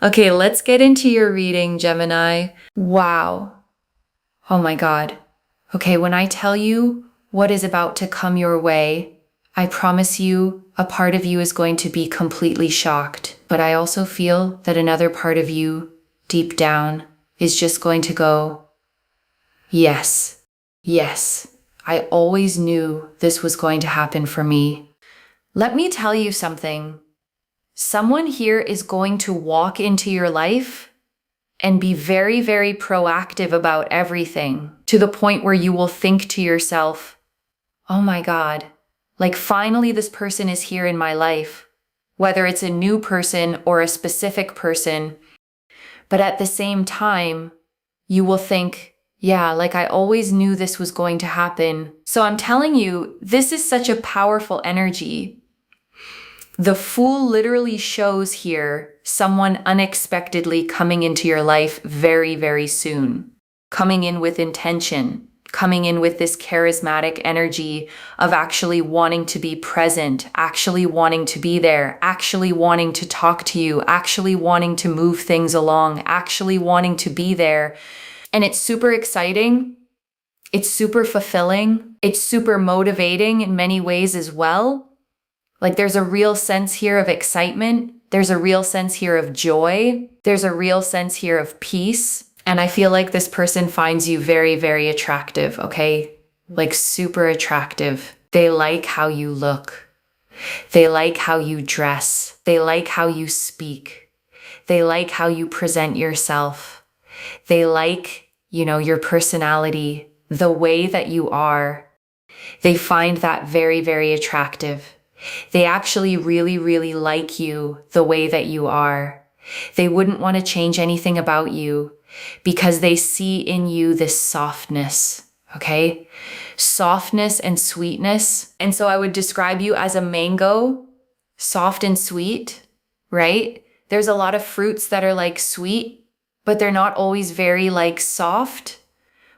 Okay, let's get into your reading, Gemini. Wow. Oh my God. Okay, when I tell you what is about to come your way, I promise you a part of you is going to be completely shocked. But I also feel that another part of you, deep down, is just going to go, yes, yes. I always knew this was going to happen for me. Let me tell you something. Someone here is going to walk into your life and be very, very proactive about everything, to the point where you will think to yourself, oh my God, like finally this person is here in my life, whether it's a new person or a specific person. But at the same time, you will think, yeah, like I always knew this was going to happen. So I'm telling you, this is such a powerful energy. The Fool literally shows here someone unexpectedly coming into your life very, very soon, coming in with intention, coming in with this charismatic energy of actually wanting to be present, actually wanting to be there, actually wanting to talk to you, actually wanting to move things along, actually wanting to be there. And it's super exciting. It's super fulfilling. It's super motivating in many ways as well. Like there's a real sense here of excitement. There's a real sense here of joy. There's a real sense here of peace. And I feel like this person finds you very, very attractive, okay? Like super attractive. They like how you look. They like how you dress. They like how you speak. They like how you present yourself. They like, your personality, the way that you are. They find that very, very attractive. They actually really, really like you the way that you are. They wouldn't want to change anything about you because they see in you this softness, okay? Softness and sweetness. And so I would describe you as a mango, soft and sweet, right? There's a lot of fruits that are like sweet, but they're not always very like soft.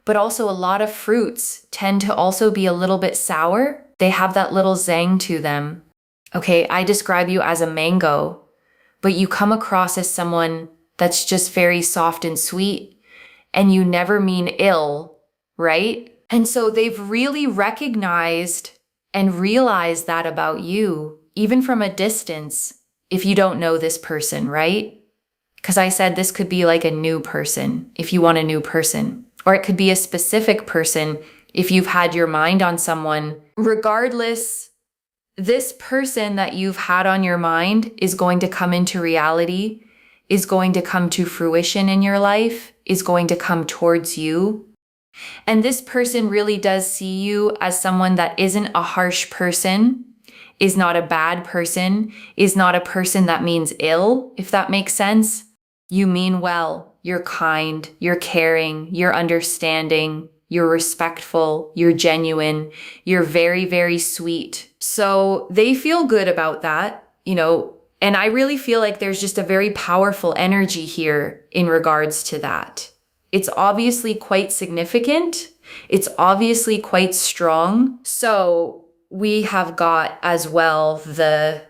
But also a lot of fruits tend to also be a little bit sour. They have that little zang to them. Okay, I describe you as a mango, but you come across as someone that's just very soft and sweet, and you never mean ill, right? And so they've really recognized and realized that about you, even from a distance, if you don't know this person, right? Because I said this could be like a new person, if you want a new person. Or it could be a specific person if you've had your mind on someone. Regardless, this person that you've had on your mind is going to come into reality, is going to come to fruition in your life, is going to come towards you. And this person really does see you as someone that isn't a harsh person, is not a bad person, is not a person that means ill, if that makes sense. You mean well. You're kind, you're caring, you're understanding, you're respectful, you're genuine, you're very, very sweet. So they feel good about that, and I really feel like there's just a very powerful energy here in regards to that. It's obviously quite significant. It's obviously quite strong. So we have got as well the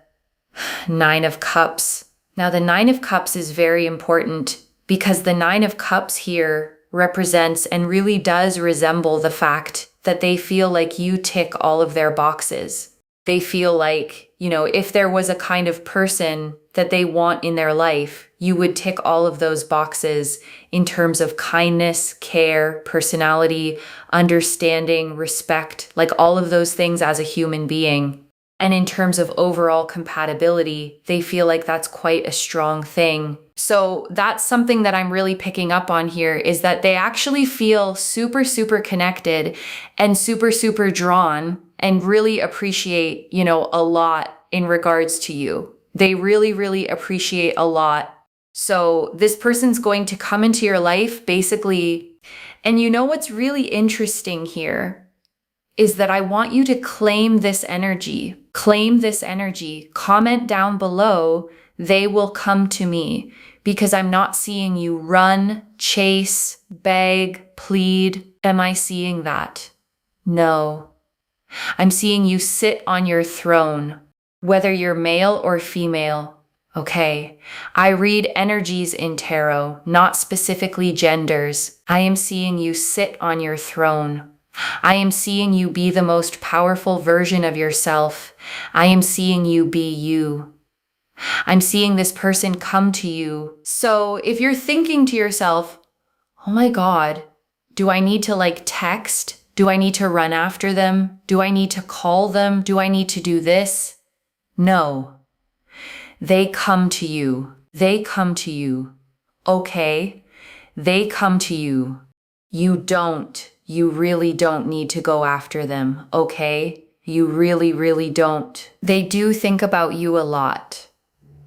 Nine of Cups. Now the Nine of Cups is very important because the Nine of Cups here represents and really does resemble the fact that they feel like you tick all of their boxes. They feel like, if there was a kind of person that they want in their life, you would tick all of those boxes in terms of kindness, care, personality, understanding, respect, like all of those things as a human being. And in terms of overall compatibility, they feel like that's quite a strong thing. So that's something that I'm really picking up on here, is that they actually feel super, super connected and super, super drawn and really appreciate, a lot in regards to you. They really, really appreciate a lot. So this person's going to come into your life basically. And what's really interesting here is that I want you to claim this energy. Claim this energy. Comment down below, they will come to me, because I'm not seeing you run, chase, beg, plead. Am I seeing that? No. I'm seeing you sit on your throne, whether you're male or female. Okay, I read energies in tarot, not specifically genders. I am seeing you sit on your throne. I am seeing you be the most powerful version of yourself. I am seeing you be you. I'm seeing this person come to you. So if you're thinking to yourself, oh my God, do I need to text? Do I need to run after them? Do I need to call them? Do I need to do this? No. They come to you. They come to you. Okay? They come to you. You really don't need to go after them, okay? You really, really don't. They do think about you a lot.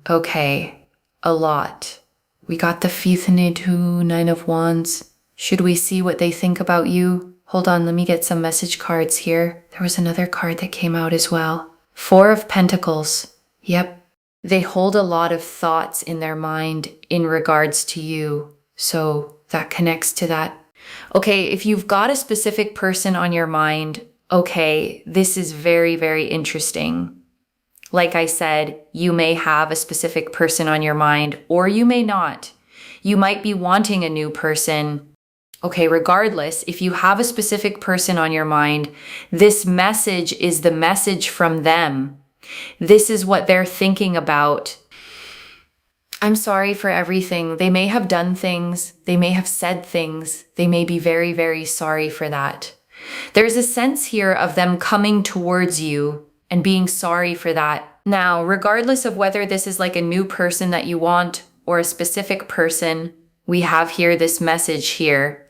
Okay, a lot. We got the Fifth-Nidhu, Nine of Wands. Should we see what they think about you? Hold on, let me get some message cards here. There was another card that came out as well. Four of Pentacles. Yep. They hold a lot of thoughts in their mind in regards to you. So that connects to that. Okay, if you've got a specific person on your mind, okay, this is very, very interesting. Like I said, you may have a specific person on your mind, or you may not. You might be wanting a new person. Okay, regardless, if you have a specific person on your mind, this message is the message from them. This is what they're thinking about. I'm sorry for everything. They may have done things. They may have said things. They may be very, very sorry for that. There's a sense here of them coming towards you and being sorry for that. Now, regardless of whether this is a new person that you want or a specific person, we have here this message here.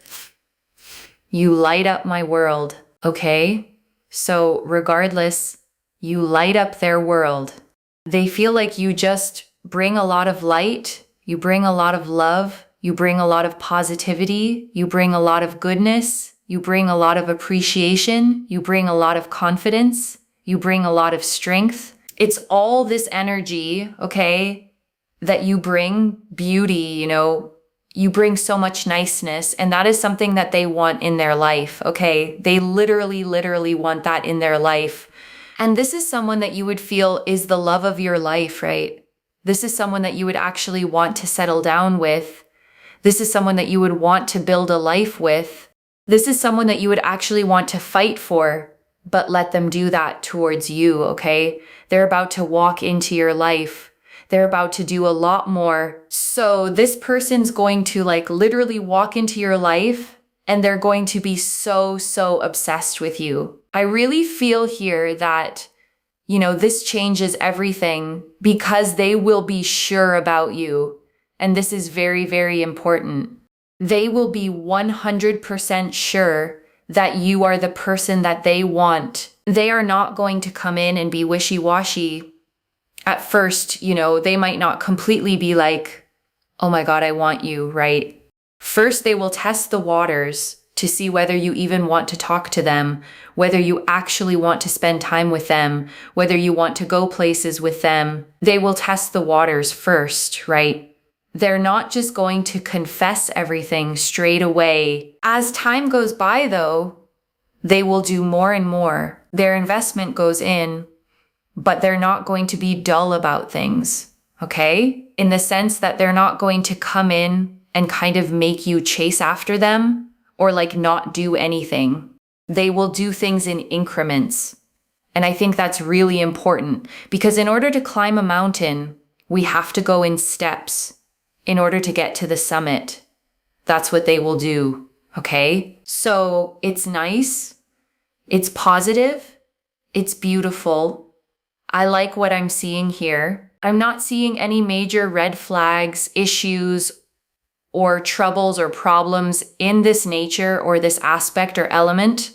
You light up my world, okay? So regardless, you light up their world. They feel like you just bring a lot of light, you bring a lot of love, you bring a lot of positivity, you bring a lot of goodness, you bring a lot of appreciation, you bring a lot of confidence, you bring a lot of strength. It's all this energy, okay, that you bring, beauty, you bring so much niceness, and that is something that they want in their life, okay? They literally, literally want that in their life. And this is someone that you would feel is the love of your life, right? This is someone that you would actually want to settle down with. This is someone that you would want to build a life with. This is someone that you would actually want to fight for, but let them do that towards you, okay? They're about to walk into your life. They're about to do a lot more. So this person's going to literally walk into your life, and they're going to be so, so obsessed with you. I really feel here that, this changes everything because they will be sure about you. And this is very, very important. They will be 100% sure that you are the person that they want. They are not going to come in and be wishy-washy. At first, they might not completely be like, oh my God, I want you, right? First, they will test the waters to see whether you even want to talk to them, whether you actually want to spend time with them, whether you want to go places with them. They will test the waters first, right? They're not just going to confess everything straight away. As time goes by, though, they will do more and more. Their investment goes in, but they're not going to be dull about things, okay? In the sense that they're not going to come in and kind of make you chase after them or not do anything. They will do things in increments. And I think that's really important because in order to climb a mountain, we have to go in steps in order to get to the summit. That's what they will do, okay? So it's nice, it's positive, it's beautiful. I like what I'm seeing here. I'm not seeing any major red flags, issues, or troubles or problems in this nature or this aspect or element.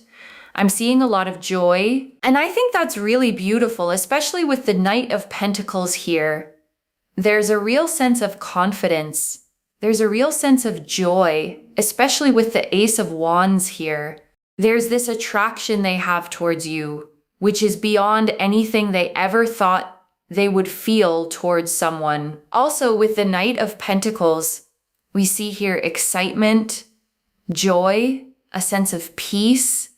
I'm seeing a lot of joy. And I think that's really beautiful, especially with the Knight of Pentacles here. There's a real sense of confidence. There's a real sense of joy, especially with the Ace of Wands here. There's this attraction they have towards you, which is beyond anything they ever thought they would feel towards someone. Also, with the Knight of Pentacles, we see here excitement, joy, a sense of peace,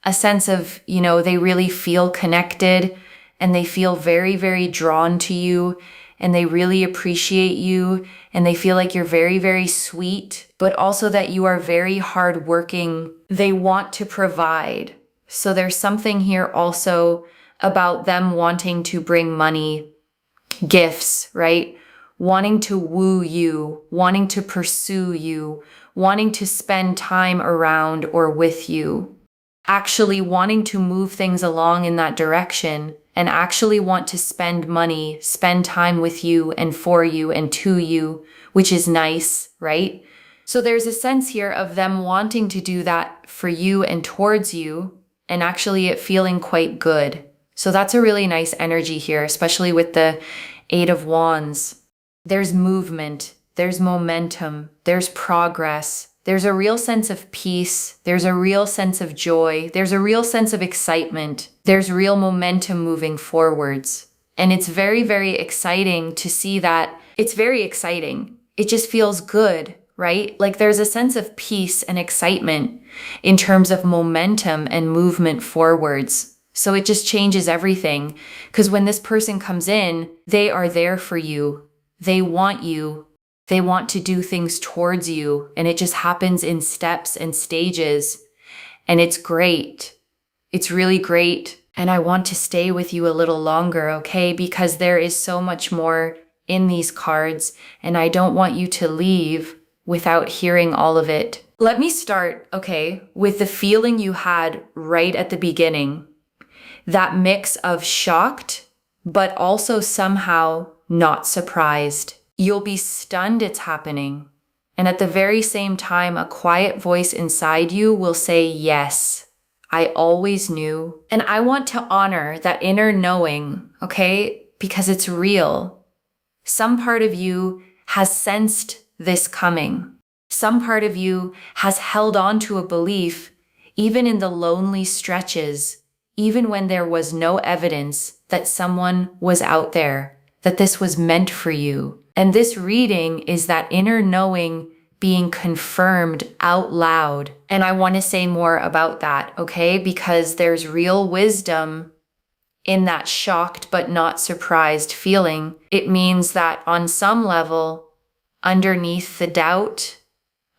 a sense of, they really feel connected and they feel very, very drawn to you and they really appreciate you and they feel like you're very, very sweet, but also that you are very hardworking. They want to provide. So there's something here also about them wanting to bring money, gifts, right? Wanting to woo you, wanting to pursue you, wanting to spend time around or with you, actually wanting to move things along in that direction and actually want to spend money, spend time with you and for you and to you, which is nice, right? So there's a sense here of them wanting to do that for you and towards you, and actually it feeling quite good. So that's a really nice energy here, especially with the Eight of Wands. There's movement, there's momentum, there's progress, there's a real sense of peace, there's a real sense of joy, there's a real sense of excitement, there's real momentum moving forwards. And it's very, very exciting to see that. It's very exciting. It just feels good, right? Like there's a sense of peace and excitement in terms of momentum and movement forwards. So it just changes everything. Because when this person comes in, they are there for you. They want you. They want to do things towards you. And it just happens in steps and stages. And it's great. It's really great. And I want to stay with you a little longer, okay? Because there is so much more in these cards. And I don't want you to leave without hearing all of it. Let me start, okay, with the feeling you had right at the beginning. That mix of shocked, but also somehow not surprised. You'll be stunned it's happening. And at the very same time, a quiet voice inside you will say, yes, I always knew. And I want to honor that inner knowing, okay? Because it's real. Some part of you has sensed this coming. Some part of you has held on to a belief, even in the lonely stretches, even when there was no evidence that someone was out there, that this was meant for you. And this reading is that inner knowing being confirmed out loud. And I want to say more about that, okay? Because there's real wisdom in that shocked but not surprised feeling. It means that on some level, underneath the doubt,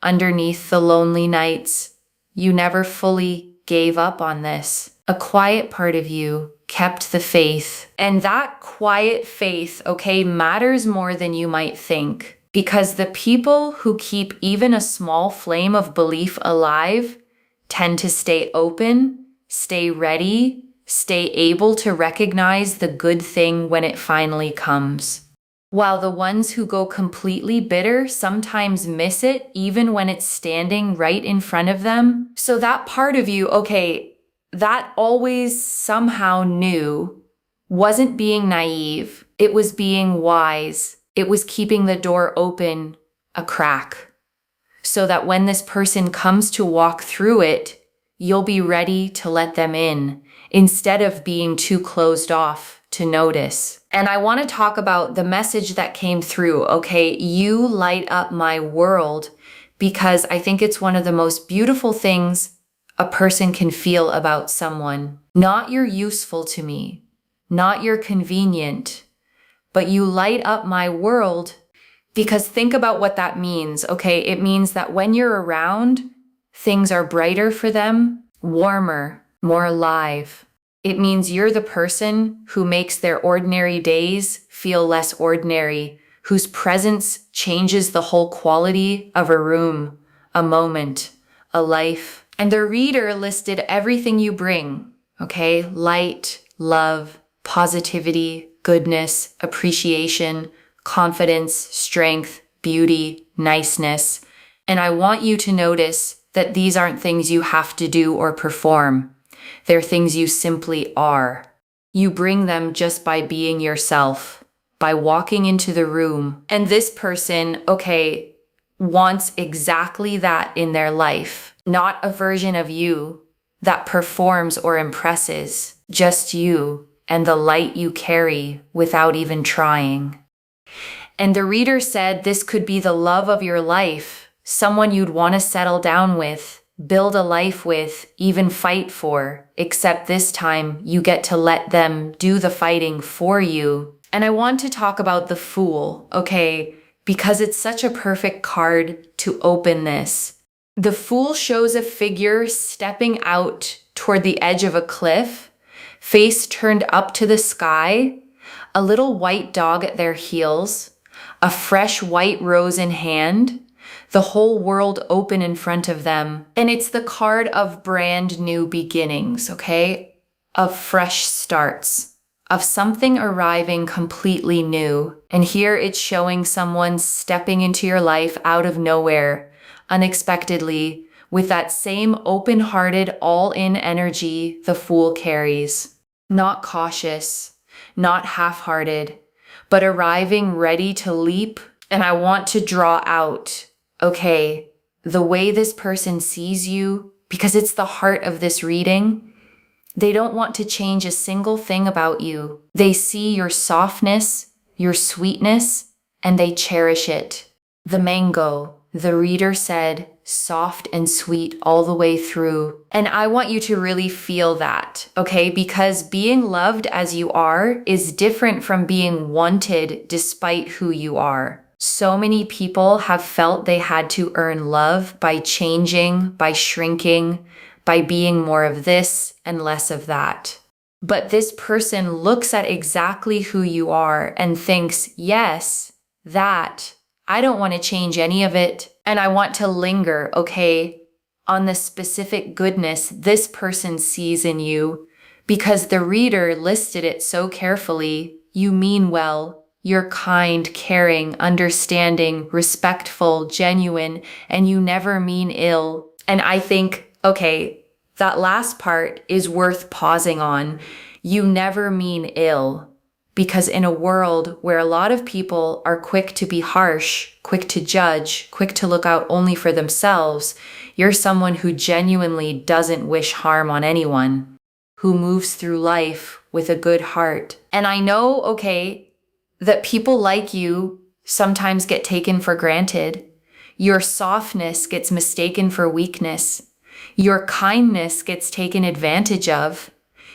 underneath the lonely nights, you never fully gave up on this. A quiet part of you kept the faith. And that quiet faith, okay, matters more than you might think. Because the people who keep even a small flame of belief alive tend to stay open, stay ready, stay able to recognize the good thing when it finally comes. While the ones who go completely bitter sometimes miss it even when it's standing right in front of them. So that part of you, okay, that always somehow knew, wasn't being naive. It was being wise. It was keeping the door open a crack so that when this person comes to walk through it, you'll be ready to let them in instead of being too closed off to notice. And I want to talk about the message that came through, okay? You light up my world, because I think it's one of the most beautiful things a person can feel about someone. Not you're useful to me, not you're convenient, but you light up my world. Because think about what that means, okay? It means that when you're around, things are brighter for them, warmer, more alive. It means you're the person who makes their ordinary days feel less ordinary, whose presence changes the whole quality of a room, a moment, a life. And the reader listed everything you bring, okay? Light, love, positivity, goodness, appreciation, confidence, strength, beauty, niceness. And I want you to notice that these aren't things you have to do or perform. They're things you simply are. You bring them just by being yourself, by walking into the room. And this person, okay, wants exactly that in their life. Not a version of you that performs or impresses, just you and the light you carry without even trying. And the reader said this could be the love of your life, someone you'd want to settle down with, build a life with, even fight for, except this time you get to let them do the fighting for you. And I want to talk about the Fool, okay? Because it's such a perfect card to open this. The Fool shows a figure stepping out toward the edge of a cliff, face turned up to the sky, a little white dog at their heels, a fresh white rose in hand, the whole world open in front of them. And it's the card of brand new beginnings, okay? Of fresh starts, of something arriving completely new. And here it's showing someone stepping into your life out of nowhere, unexpectedly, with that same open-hearted, all-in energy the Fool carries. Not cautious, not half-hearted, but arriving ready to leap. And I want to draw out, okay, the way this person sees you, because it's the heart of this reading. They don't want to change a single thing about you. They see your softness, your sweetness, and they cherish it. The mango, the reader said, soft and sweet all the way through. And I want you to really feel that, okay? Because being loved as you are is different from being wanted despite who you are. So many people have felt they had to earn love by changing, by shrinking, by being more of this and less of that. But this person looks at exactly who you are and thinks, yes, that, I don't want to change any of it. And I want to linger, okay, on the specific goodness this person sees in you, because the reader listed it so carefully. You mean well. You're kind, caring, understanding, respectful, genuine, and you never mean ill. And I think, okay, that last part is worth pausing on. You never mean ill. Because in a world where a lot of people are quick to be harsh, quick to judge, quick to look out only for themselves, you're someone who genuinely doesn't wish harm on anyone, who moves through life with a good heart. And I know, okay, that people like you sometimes get taken for granted. Your softness gets mistaken for weakness. Your kindness gets taken advantage of.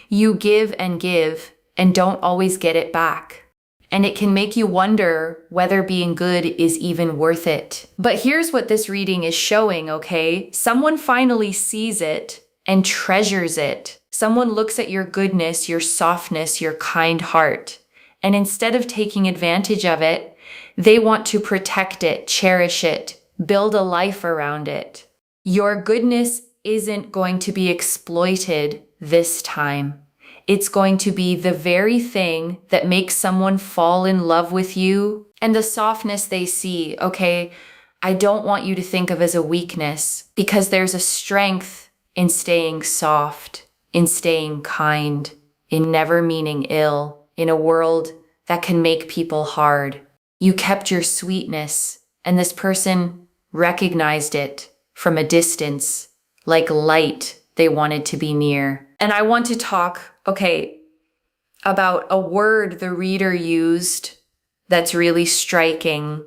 You give and don't always get it back. And it can make you wonder whether being good is even worth it. But here's what this reading is showing, okay? Someone finally sees it and treasures it. Someone looks at your goodness, your softness, your kind heart. And instead of taking advantage of it, they want to protect it, cherish it, build a life around it. Your goodness isn't going to be exploited this time. It's going to be the very thing that makes someone fall in love with you. And the softness they see, okay, I don't want you to think of as a weakness, because there's a strength in staying soft, in staying kind, in never meaning ill, in a world that can make people hard. You kept your sweetness, and this person recognized it from a distance, like light they wanted to be near. And I want to talk, okay, about a word the reader used that's really striking,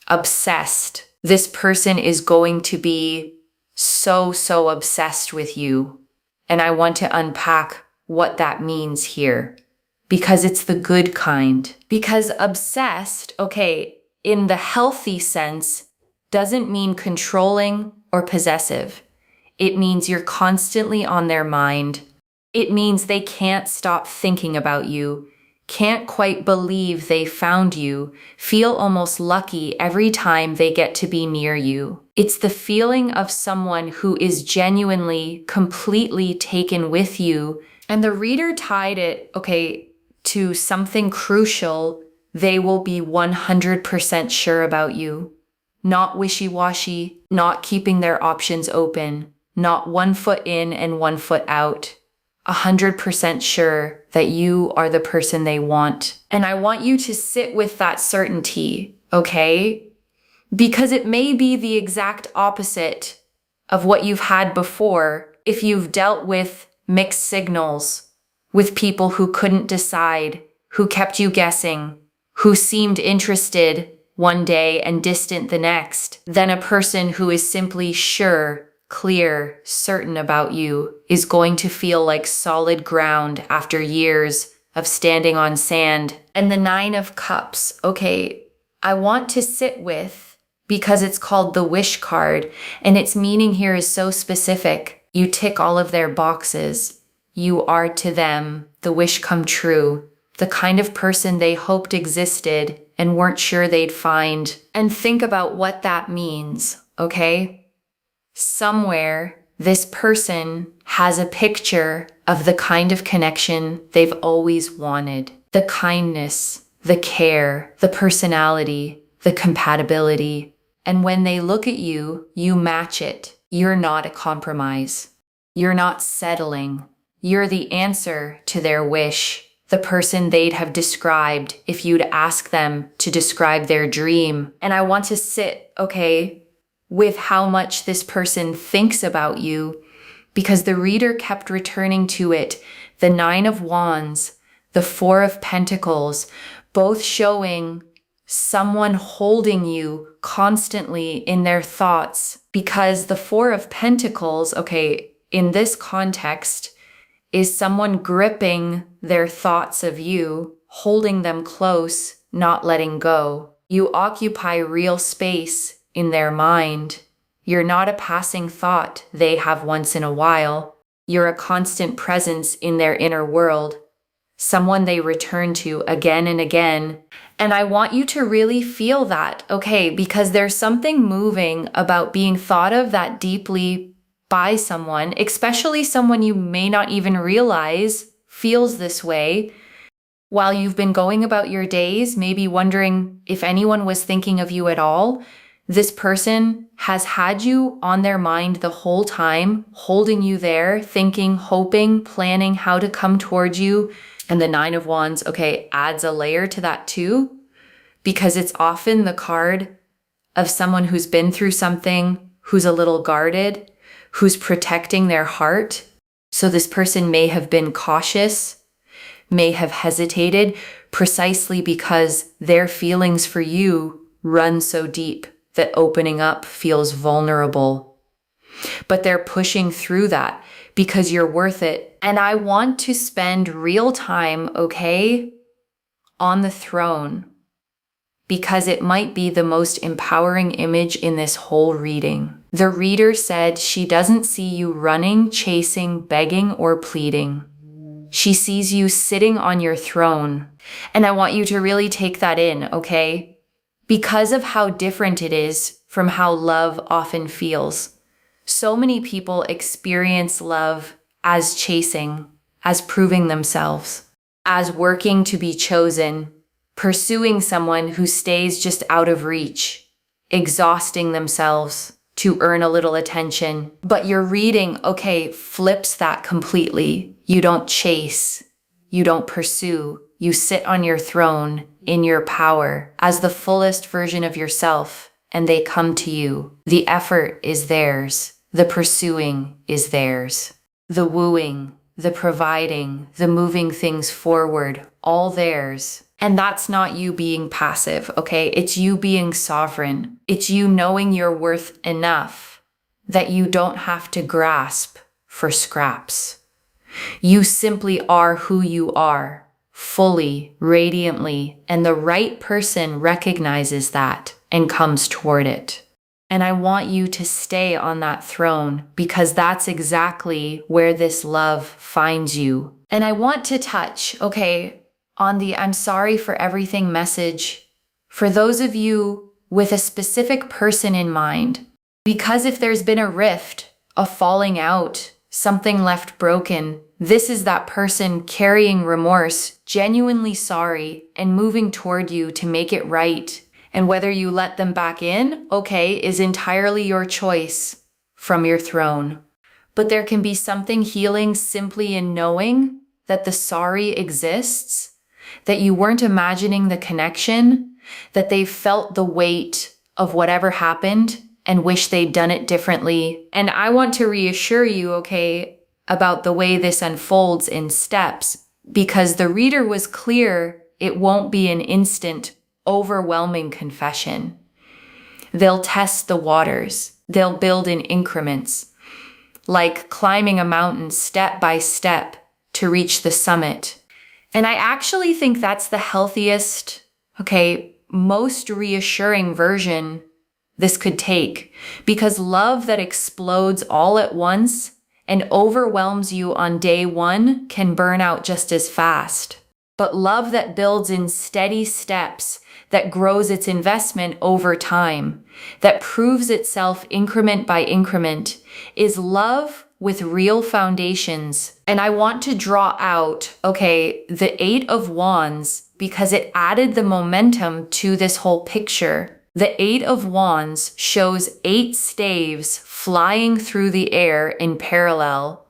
obsessed. This person is going to be so obsessed with you. And I want to unpack what that means here, because it's the good kind. Because obsessed, okay, in the healthy sense, doesn't mean controlling or possessive. It means you're constantly on their mind. It means they can't stop thinking about you, can't quite believe they found you, feel almost lucky every time they get to be near you. It's the feeling of someone who is genuinely, completely taken with you. And the reader tied it, okay, to something crucial. They will be 100% sure about you. Not wishy-washy, not keeping their options open, not 1 foot in and 1 foot out. 100% sure that you are the person they want. And I want you to sit with that certainty, okay? Because it may be the exact opposite of what you've had before if you've dealt with mixed signals, with people who couldn't decide, who kept you guessing, who seemed interested one day and distant the next, than a person who is simply sure, clear, certain about you is going to feel like solid ground after years of standing on sand. And the Nine of Cups, okay, I want to sit with, because it's called the Wish card, and its meaning here is so specific. You tick all of their boxes. You are to them the wish come true, the kind of person they hoped existed and weren't sure they'd find. And think about what that means, okay? Somewhere, this person has a picture of the kind of connection they've always wanted. The kindness, the care, the personality, the compatibility. And when they look at you, you match it. You're not a compromise. You're not settling. You're the answer to their wish. The person they'd have described if you'd ask them to describe their dream. And I want to sit, okay, with how much this person thinks about you, because the reader kept returning to it. The Nine of Wands, the Four of Pentacles, both showing someone holding you constantly in their thoughts, because the Four of Pentacles, okay, in this context, is someone gripping their thoughts of you, holding them close, not letting go. You occupy real space in their mind. You're not a passing thought they have once in a while. You're a constant presence in their inner world, someone they return to again and again. And I want you to really feel that, okay, because there's something moving about being thought of that deeply by someone, especially someone you may not even realize feels this way, while you've been going about your days, maybe wondering if anyone was thinking of you at all. This person has had you on their mind the whole time, holding you there, thinking, hoping, planning how to come towards you. And the Nine of Wands, okay, adds a layer to that too, because it's often the card of someone who's been through something, who's a little guarded, who's protecting their heart. So this person may have been cautious, may have hesitated, precisely because their feelings for you run so deep that opening up feels vulnerable. But they're pushing through that because you're worth it. And I want to spend real time, okay, on the throne, because it might be the most empowering image in this whole reading. The reader said she doesn't see you running, chasing, begging, or pleading. She sees you sitting on your throne. And I want you to really take that in, okay? Because of how different it is from how love often feels. So many people experience love as chasing, as proving themselves, as working to be chosen, pursuing someone who stays just out of reach, exhausting themselves to earn a little attention. But your reading, okay, flips that completely. You don't chase, you don't pursue, you sit on your throne in your power as the fullest version of yourself, and they come to you. The effort is theirs, the pursuing is theirs, the wooing, the providing, the moving things forward, all theirs. And that's not you being passive, okay? It's you being sovereign. It's you knowing you're worth enough that you don't have to grasp for scraps. You simply are who you are, fully, radiantly, and the right person recognizes that and comes toward it. And I want you to stay on that throne, because that's exactly where this love finds you. And I want to touch, okay, on the I'm sorry for everything message for those of you with a specific person in mind. Because if there's been a rift, a falling out, something left broken, this is that person carrying remorse, genuinely sorry, and moving toward you to make it right. And whether you let them back in, okay, is entirely your choice from your throne. But there can be something healing simply in knowing that the sorry exists, that you weren't imagining the connection, that they felt the weight of whatever happened and wish they'd done it differently. And I want to reassure you, okay, about the way this unfolds in steps, because the reader was clear it won't be an instant, overwhelming confession. They'll test the waters. They'll build in increments, like climbing a mountain step by step to reach the summit. And I actually think that's the healthiest, most reassuring version this could take, because love that explodes all at once and overwhelms you on day one can burn out just as fast. But love that builds in steady steps, that grows its investment over time, that proves itself increment by increment, is love with real foundations. And I want to draw out, the 8 of Wands, because it added the momentum to this whole picture. The 8 of Wands shows 8 staves flying through the air in parallel,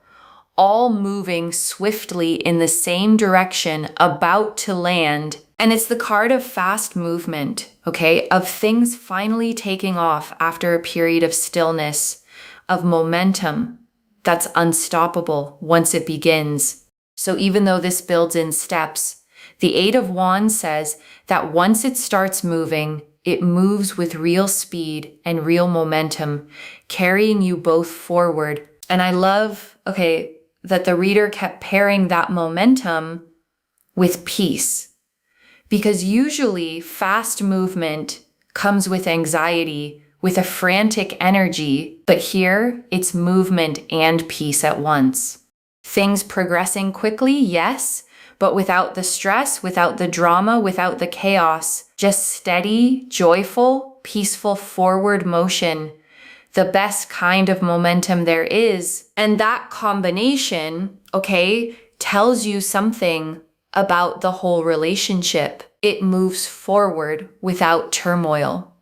all moving swiftly in the same direction, about to land. And it's the card of fast movement, of things finally taking off after a period of stillness, of momentum that's unstoppable once it begins. So even though this builds in steps, the 8 of Wands says that once it starts moving, it moves with real speed and real momentum, carrying you both forward. And I love, that the reader kept pairing that momentum with peace. Because usually fast movement comes with anxiety, with a frantic energy, but here it's movement and peace at once. Things progressing quickly, yes, but without the stress, without the drama, without the chaos, just steady, joyful, peaceful forward motion, the best kind of momentum there is. And that combination, tells you something about the whole relationship. It moves forward without turmoil.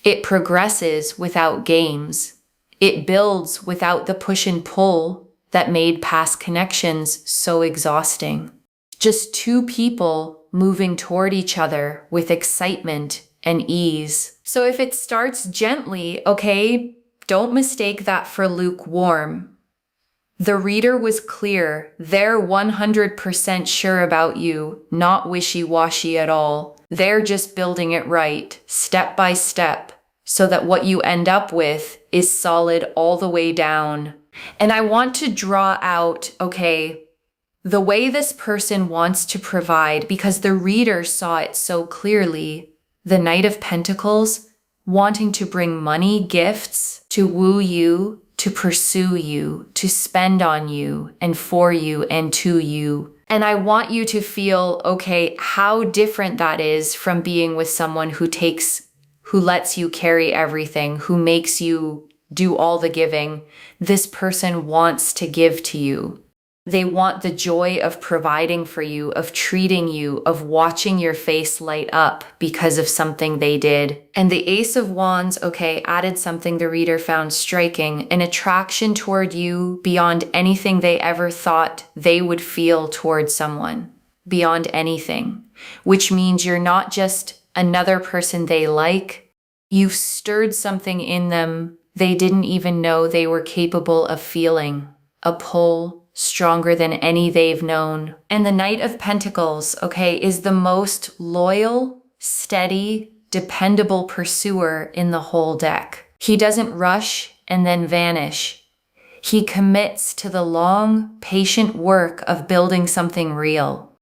It progresses without games. It builds without the push and pull that made past connections so exhausting. Just 2 people moving toward each other with excitement and ease. So if it starts gently, don't mistake that for lukewarm. The reader was clear. They're 100% sure about you, not wishy-washy at all. They're just building it right, step by step, so that what you end up with is solid all the way down. And I want to draw out, the way this person wants to provide, because the reader saw it so clearly. The Knight of Pentacles, wanting to bring money, gifts, to woo you, to pursue you, to spend on you, and for you, and to you. And I want you to feel, how different that is from being with someone who lets you carry everything, who makes you do all the giving. This person wants to give to you. They want the joy of providing for you, of treating you, of watching your face light up because of something they did. And the Ace of Wands, added something the reader found striking, an attraction toward you beyond anything they ever thought they would feel towards someone, beyond anything, which means you're not just another person they like. You've stirred something in them they didn't even know they were capable of feeling, a pull stronger than any they've known. And the Knight of Pentacles, is the most loyal, steady, dependable pursuer in the whole deck. He doesn't rush and then vanish. He commits to the long, patient work of building something real.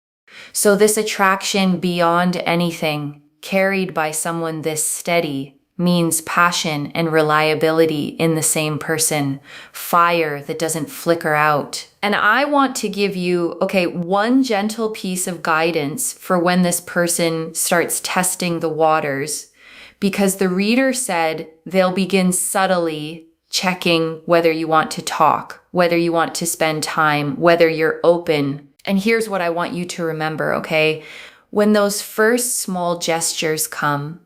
So this attraction beyond anything, carried by someone this steady, means passion and reliability in the same person, fire that doesn't flicker out. And I want to give you, one gentle piece of guidance for when this person starts testing the waters, because the reader said they'll begin subtly checking whether you want to talk, whether you want to spend time, whether you're open. And here's what I want you to remember, when those first small gestures come,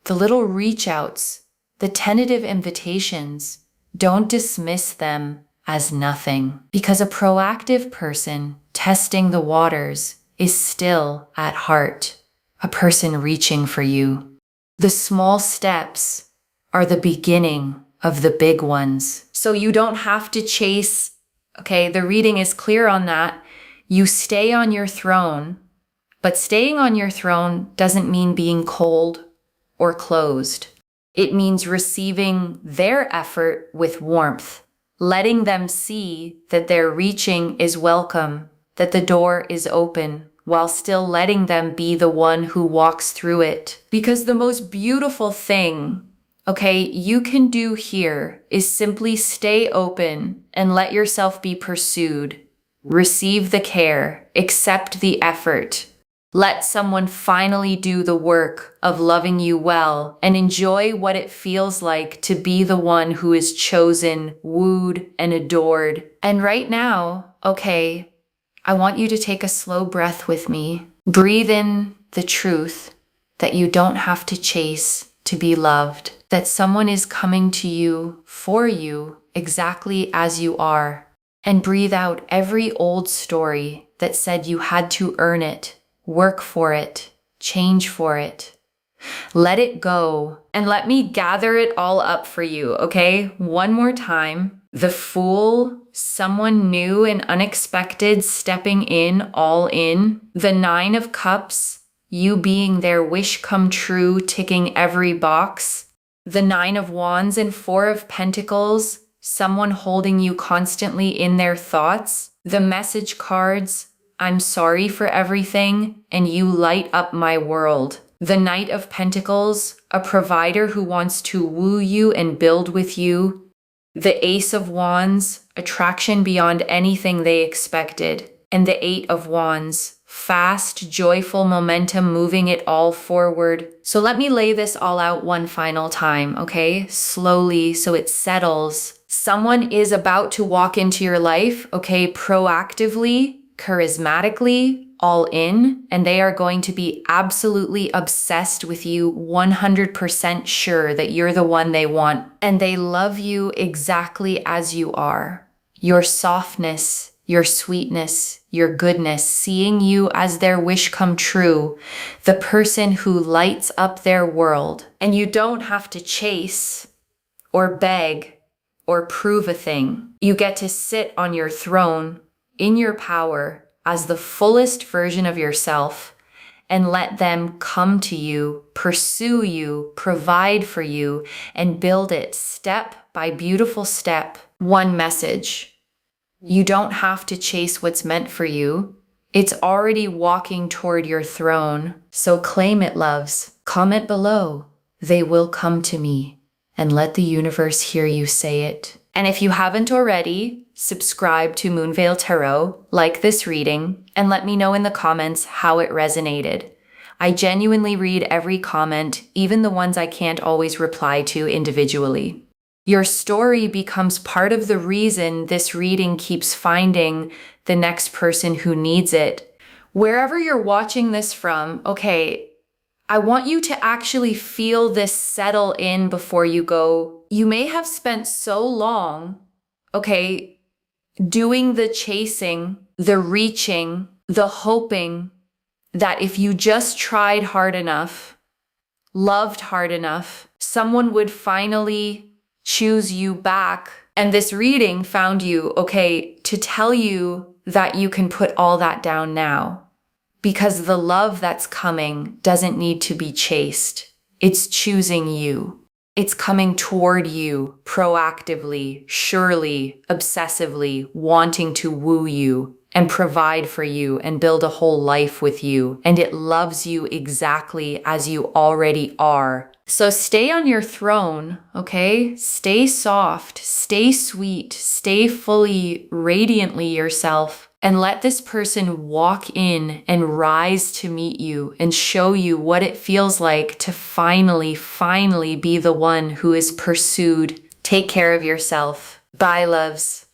the little reach outs, the tentative invitations, don't dismiss them as nothing, because a proactive person testing the waters is still at heart a person reaching for you. The small steps are the beginning of the big ones. So you don't have to chase, the reading is clear on that. You stay on your throne, but staying on your throne doesn't mean being cold or closed. It means receiving their effort with warmth, letting them see that their reaching is welcome, that the door is open, while still letting them be the one who walks through it. Because the most beautiful thing, okay, you can do here is simply stay open and let yourself be pursued. Receive the care, accept the effort. Let someone finally do the work of loving you well and enjoy what it feels like to be the one who is chosen, wooed, and adored. And right now, okay, I want you to take a slow breath with me. Breathe in the truth that you don't have to chase to be loved, that someone is coming to you for you exactly as you are. And breathe out every old story that said you had to earn it, work for it, change for it. Let it go and let me gather it all up for you, okay? One more time. The Fool, someone new and unexpected stepping in, all in. The Nine of Cups, you being their wish come true, ticking every box. The Nine of Wands and Four of Pentacles, someone holding you constantly in their thoughts. The Message cards, I'm sorry for everything, and you light up my world. The Knight of Pentacles, a provider who wants to woo you and build with you. The Ace of Wands, attraction beyond anything they expected. And the Eight of Wands, fast, joyful momentum moving it all forward. So let me lay this all out one final time, okay? Slowly, so it settles. Someone is about to walk into your life, okay, proactively, charismatically, all in, and they are going to be absolutely obsessed with you, 100% sure that you're the one they want. And they love you exactly as you are. Your softness, your sweetness, your goodness, seeing you as their wish come true, the person who lights up their world. And you don't have to chase or beg or prove a thing. You get to sit on your throne in your power as the fullest version of yourself and let them come to you, pursue you, provide for you, and build it step by beautiful step. One message. You don't have to chase what's meant for you. It's already walking toward your throne. So claim it, loves. Comment below. They will come to me. And let the universe hear you say it. And if you haven't already, subscribe to Moonveil Tarot, like this reading, and let me know in the comments how it resonated. I genuinely read every comment, even the ones I can't always reply to individually. Your story becomes part of the reason this reading keeps finding the next person who needs it. Wherever you're watching this from, okay, I want you to actually feel this settle in before you go. You may have spent so long, okay, doing the chasing, the reaching, the hoping that if you just tried hard enough, loved hard enough, someone would finally choose you back. And this reading found you, okay, to tell you that you can put all that down now. Because the love that's coming doesn't need to be chased. It's choosing you. It's coming toward you proactively, surely, obsessively, wanting to woo you and provide for you and build a whole life with you. And it loves you exactly as you already are. So stay on your throne, okay? Stay soft, stay sweet, stay fully, radiantly yourself. And let this person walk in and rise to meet you and show you what it feels like to finally be the one who is pursued. Take care of yourself. Bye, loves.